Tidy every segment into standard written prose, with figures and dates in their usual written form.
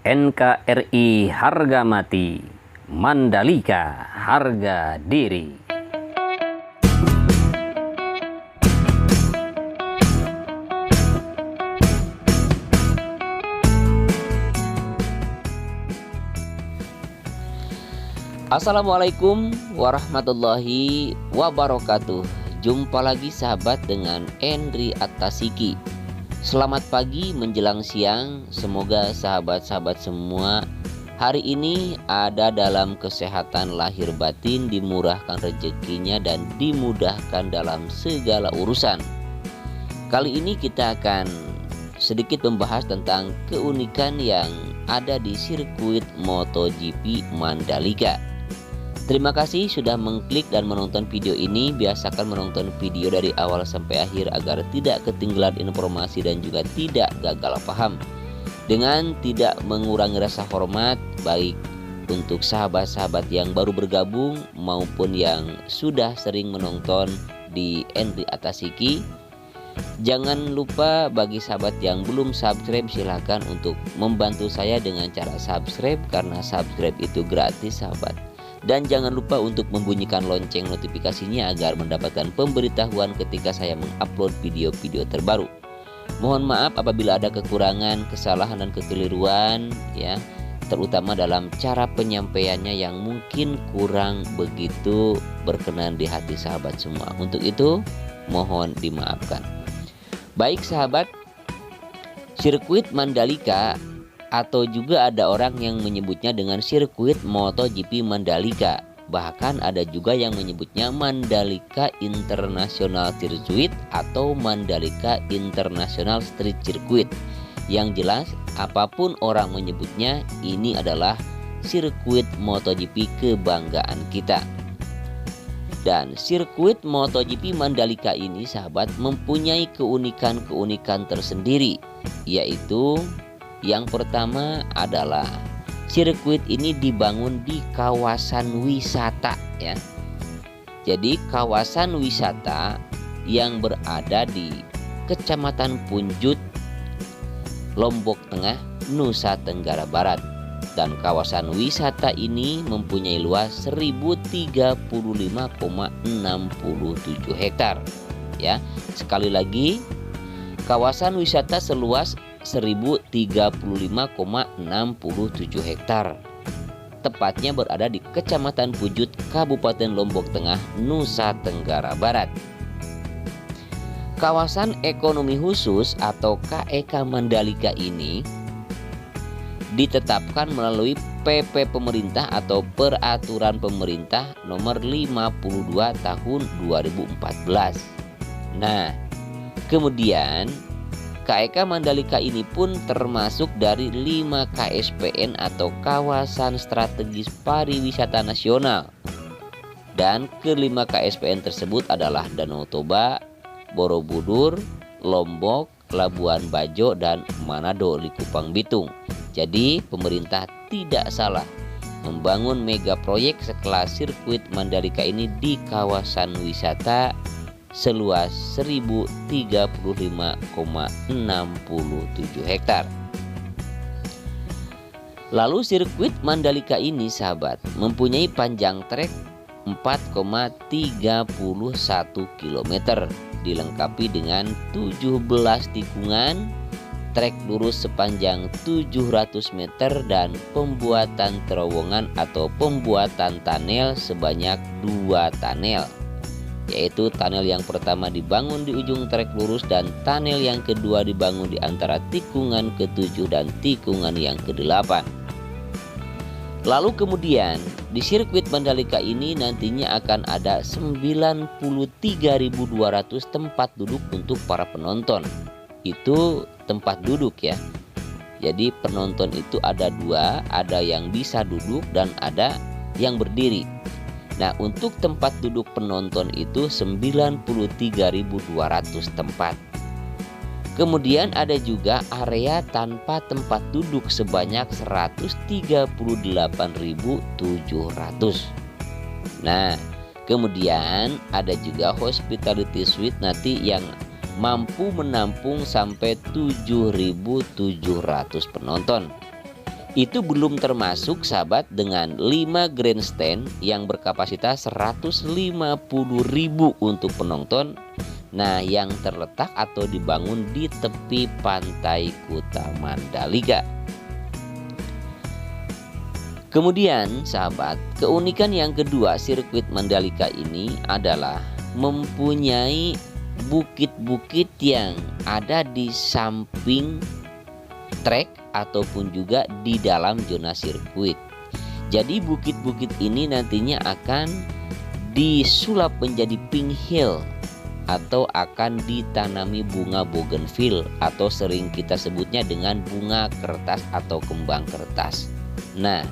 NKRI harga mati, Mandalika harga diri. Assalamualaikum warahmatullahi wabarakatuh. Jumpa lagi sahabat dengan Endri Atasiki. Selamat pagi menjelang siang. Semoga sahabat-sahabat semua hari ini ada dalam kesehatan lahir batin, dimurahkan rezekinya dan dimudahkan dalam segala urusan. Kali ini kita akan sedikit membahas tentang keunikan yang ada di sirkuit MotoGP Mandalika. Terima kasih sudah mengklik dan menonton video ini. Biasakan menonton video dari awal sampai akhir agar tidak ketinggalan informasi dan juga tidak gagal paham. Dengan tidak mengurangi rasa hormat baik untuk sahabat-sahabat yang baru bergabung maupun yang sudah sering menonton di Endri Atasiki. Jangan lupa bagi sahabat yang belum subscribe, silahkan untuk membantu saya dengan cara subscribe, karena subscribe itu gratis sahabat. Dan jangan lupa untuk membunyikan lonceng notifikasinya agar mendapatkan pemberitahuan ketika saya mengupload video-video terbaru. Mohon maaf apabila ada kekurangan, kesalahan dan kekeliruan ya, terutama dalam cara penyampaiannya yang mungkin kurang begitu berkenan di hati sahabat semua. Untuk itu mohon dimaafkan. Baik sahabat, sirkuit Mandalika atau juga ada orang yang menyebutnya dengan sirkuit MotoGP Mandalika. Bahkan ada juga yang menyebutnya Mandalika International Circuit atau Mandalika International Street Circuit. Yang jelas apapun orang menyebutnya, ini adalah sirkuit MotoGP kebanggaan kita. Dan sirkuit MotoGP Mandalika ini sahabat mempunyai keunikan-keunikan tersendiri, yaitu yang pertama adalah sirkuit ini dibangun di kawasan wisata ya. Jadi kawasan wisata yang berada di Kecamatan Punjut, Lombok Tengah, Nusa Tenggara Barat. Dan kawasan wisata ini mempunyai luas 1035,67 hektar ya. Sekali lagi, kawasan wisata seluas 1035,67 hektar. Tepatnya berada di Kecamatan Punjut, Kabupaten Lombok Tengah, Nusa Tenggara Barat. Kawasan ekonomi khusus atau KEK Mandalika ini ditetapkan melalui PP pemerintah atau Peraturan Pemerintah nomor 52 tahun 2014. Nah, kemudian KEK Mandalika ini pun termasuk dari 5 KSPN atau Kawasan Strategis Pariwisata Nasional. Dan kelima KSPN tersebut adalah Danau Toba, Borobudur, Lombok, Labuan Bajo, dan Manado Likupang Bitung. Jadi pemerintah tidak salah membangun mega proyek sekelas sirkuit Mandalika ini di kawasan wisata seluas 1035,67 hektar. Lalu sirkuit Mandalika ini sahabat mempunyai panjang trek 4,31 km, dilengkapi dengan 17 tikungan, trek lurus sepanjang 700 meter dan pembuatan terowongan atau pembuatan tunnel sebanyak 2 tunnel. Yaitu tunnel yang pertama dibangun di ujung trek lurus dan tunnel yang kedua dibangun di antara tikungan ke-7 dan tikungan yang ke-8. Lalu kemudian di sirkuit Mandalika ini nantinya akan ada 93.200 tempat duduk untuk para penonton. Itu tempat duduk ya. Jadi penonton itu ada 2, ada yang bisa duduk dan ada yang berdiri. Nah, untuk tempat duduk penonton itu 93.200 tempat. Kemudian ada juga area tanpa tempat duduk sebanyak 138.700. Nah, kemudian ada juga hospitality suite nanti yang mampu menampung sampai 7.700 penonton. Itu belum termasuk sahabat dengan 5 grandstand yang berkapasitas 150.000 untuk penonton. Nah, yang terletak atau dibangun di tepi pantai Kuta Mandalika. Kemudian sahabat, keunikan yang kedua sirkuit Mandalika ini adalah mempunyai bukit-bukit yang ada di samping trek ataupun juga di dalam zona sirkuit. Jadi bukit-bukit ini nantinya akan disulap menjadi pink hill atau akan ditanami bunga bougainville atau sering kita sebutnya dengan bunga kertas atau kembang kertas. Nah,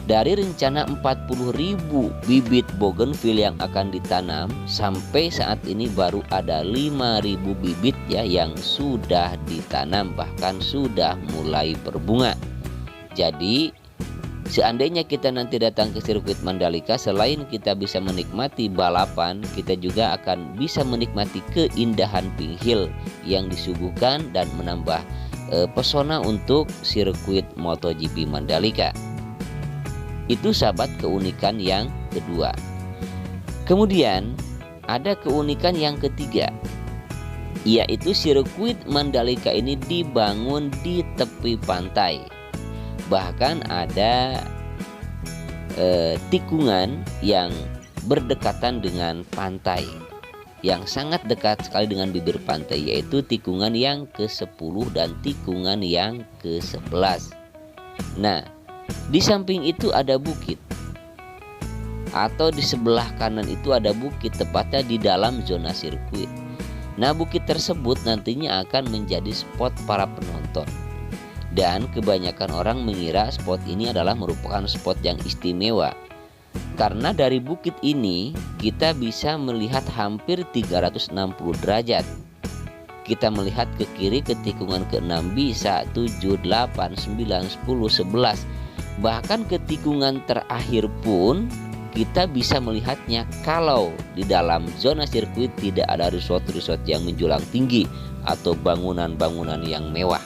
dari rencana 40.000 bibit bougainville yang akan ditanam, sampai saat ini baru ada 5.000 bibit ya yang sudah ditanam, bahkan sudah mulai berbunga. Jadi seandainya kita nanti datang ke sirkuit Mandalika, selain kita bisa menikmati balapan, kita juga akan bisa menikmati keindahan pink hill yang disuguhkan dan menambah pesona untuk sirkuit MotoGP Mandalika. Itu sahabat keunikan yang kedua. Kemudian ada keunikan yang ketiga, yaitu sirkuit Mandalika ini dibangun di tepi pantai. Bahkan ada tikungan yang berdekatan dengan pantai, yang sangat dekat sekali dengan bibir pantai, yaitu tikungan yang ke-10 dan tikungan yang ke-11. Nah, di samping itu ada bukit, atau di sebelah kanan itu ada bukit, tepatnya di dalam zona sirkuit. Nah, bukit tersebut nantinya akan menjadi spot para penonton. Dan kebanyakan orang mengira spot ini adalah merupakan spot yang istimewa, karena dari bukit ini kita bisa melihat hampir 360 derajat. Kita melihat ke kiri ke tikungan ke-6 bisa 7, 8, 9, 10, 11. Bahkan ke tikungan terakhir pun kita bisa melihatnya kalau di dalam zona sirkuit tidak ada resort-resort yang menjulang tinggi atau bangunan-bangunan yang mewah.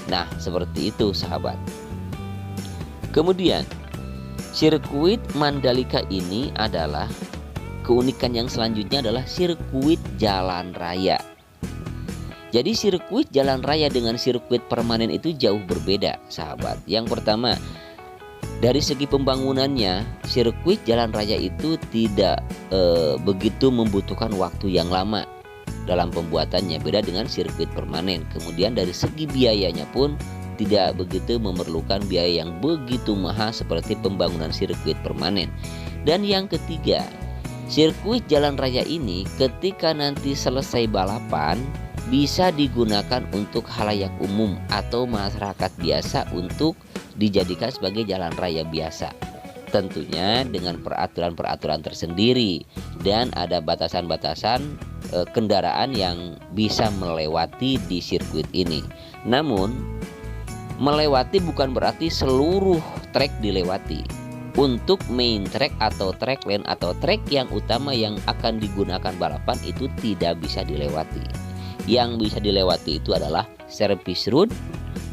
Nah, seperti itu sahabat. Kemudian sirkuit Mandalika ini adalah keunikan yang selanjutnya adalah sirkuit jalan raya. Jadi sirkuit jalan raya dengan sirkuit permanen itu jauh berbeda sahabat. Yang pertama, dari segi pembangunannya, sirkuit jalan raya itu tidak begitu membutuhkan waktu yang lama dalam pembuatannya, beda dengan sirkuit permanen. Kemudian dari segi biayanya pun tidak begitu memerlukan biaya yang begitu mahal seperti pembangunan sirkuit permanen. Dan yang ketiga, sirkuit jalan raya ini ketika nanti selesai balapan bisa digunakan untuk khalayak umum atau masyarakat biasa untuk dijadikan sebagai jalan raya biasa. Tentunya dengan peraturan-peraturan tersendiri dan ada batasan-batasan kendaraan yang bisa melewati di sirkuit ini. Namun melewati bukan berarti seluruh trek dilewati. Untuk main track atau track lane atau trek yang utama yang akan digunakan balapan itu tidak bisa dilewati. Yang bisa dilewati itu adalah service road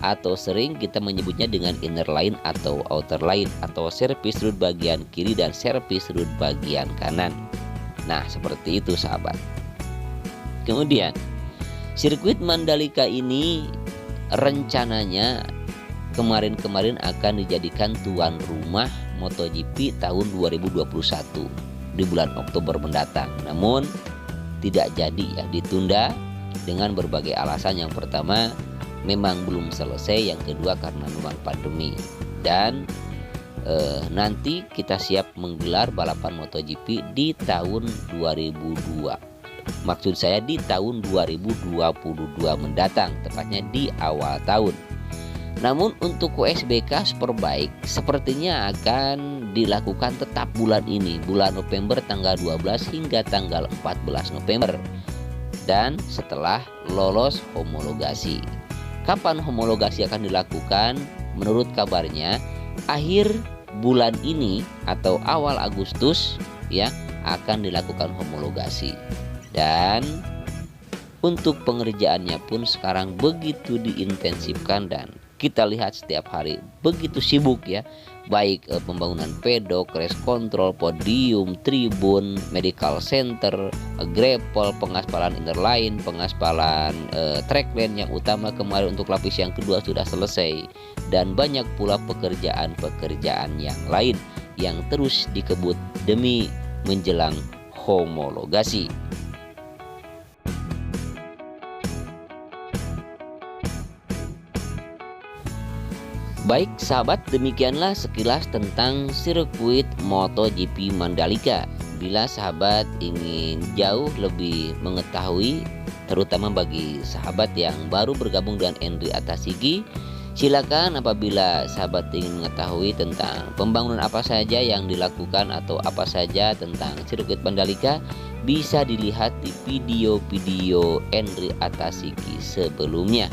atau sering kita menyebutnya dengan inner line atau outer line, atau service road bagian kiri dan service road bagian kanan. Nah, seperti itu sahabat. Kemudian sirkuit Mandalika ini rencananya kemarin-kemarin akan dijadikan tuan rumah MotoGP tahun 2021 di bulan Oktober mendatang. Namun tidak jadi ya, ditunda dengan berbagai alasan. Yang pertama memang belum selesai, yang kedua karena memang pandemi. Dan nanti kita siap menggelar balapan MotoGP di tahun 2002. Maksud saya di tahun 2022 mendatang, tepatnya di awal tahun. Namun untuk WSBK Superbike sepertinya akan dilakukan tetap bulan ini, bulan November tanggal 12 hingga tanggal 14 November. Dan setelah lolos homologasi. Kapan homologasi akan dilakukan? Menurut kabarnya akhir bulan ini atau awal Agustus ya akan dilakukan homologasi. Dan untuk pengerjaannya pun sekarang begitu diintensifkan dan kita lihat setiap hari begitu sibuk ya, baik pembangunan pedok, race control, podium, tribun, medical center, grapple, pengaspalan innerline, pengaspalan track lane yang utama kemarin untuk lapis yang kedua sudah selesai, dan banyak pula pekerjaan-pekerjaan yang lain yang terus dikebut demi menjelang homologasi. Baik sahabat, demikianlah sekilas tentang sirkuit MotoGP Mandalika. Bila sahabat ingin jauh lebih mengetahui, terutama bagi sahabat yang baru bergabung dengan Henry Atasiki, silakan apabila sahabat ingin mengetahui tentang pembangunan apa saja yang dilakukan atau apa saja tentang sirkuit Mandalika, bisa dilihat di video-video Henry Atasiki sebelumnya.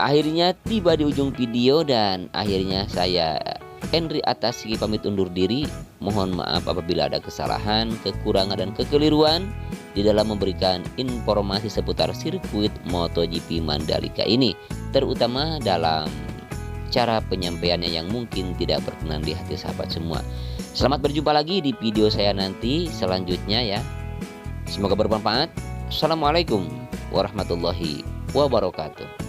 Akhirnya tiba di ujung video, dan akhirnya saya Henry Atasiki pamit undur diri. Mohon maaf apabila ada kesalahan, kekurangan, dan kekeliruan di dalam memberikan informasi seputar sirkuit MotoGP Mandalika ini, terutama dalam cara penyampaiannya yang mungkin tidak berkenan di hati sahabat semua. Selamat berjumpa lagi di video saya nanti selanjutnya ya. Semoga bermanfaat. Assalamualaikum warahmatullahi wabarakatuh.